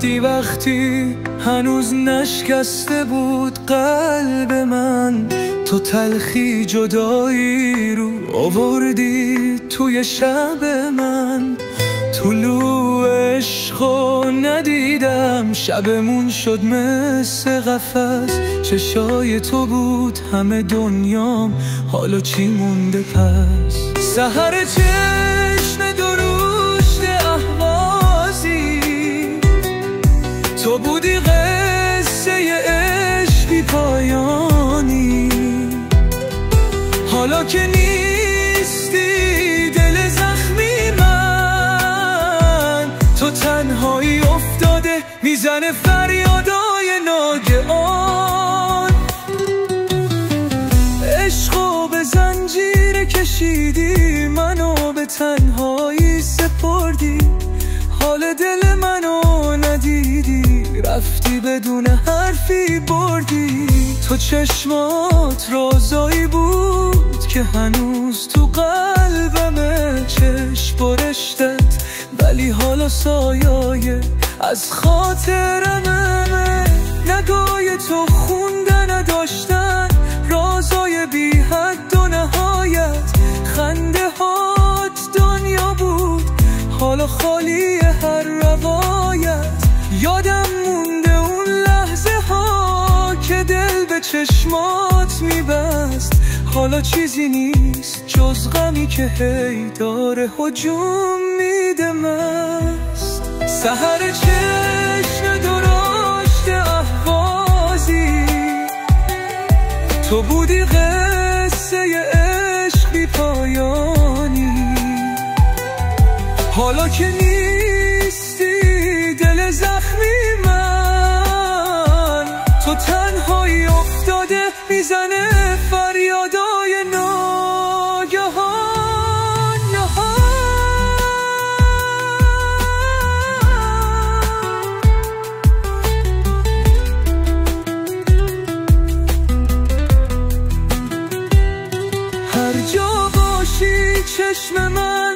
رفتی وقتی هنوز نشکسته بود قلب من. تو تلخی جدایی رو آوردی توی شب من. طلوع عشقو ندیدم، شبمون شد مثل قفس. چشای تو بود همه دنیام، حالا چی مونده پس؟ سحر چشم درشت اهوازی، تو بودی قصه عشق بی پایانی. حالا که نیستی دل زخمی من، تو تنهایی افتاده میزنه فریادای ناگهان. عشقو به زنجیر کشیدی، منو به تنهایی سپردی. حال دل منو ندیدی، رفتی بدون حرفی بردی. تو چشمات رازایی بود که هنوز تو قلبمه. چشم برشتت ولی حالا سایه از خاطرمه. نگاه تو خوندن نداشتن، رازای بی حد و نهایت. خنده هات دنیا بود، حالا خالی هر روایت. یادم مونده اون لحظه ها که دل به چشمات میبست. حالا چیزی نیست جز غمی که هی داره هجوم میده مست. سحر چشم درشت اهوازی، تو بودی قصه عشق بی پایانی. حالا که نیستی دل زخمی من، تو تنهایی افتاده میزنه فریادای ناگهان. هر جا باشی چشم من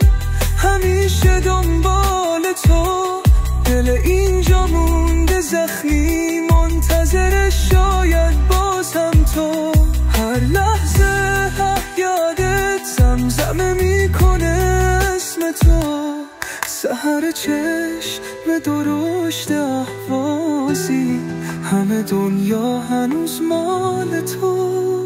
همیشه دنبال تو. دل اینجا مونده زخمی، منتظر شاید بازم تو. هر لحظه یادت زمزمه میکنه اسم تو. سحر چشم درشت اهوازی، همه دنیا هنوز مال تو.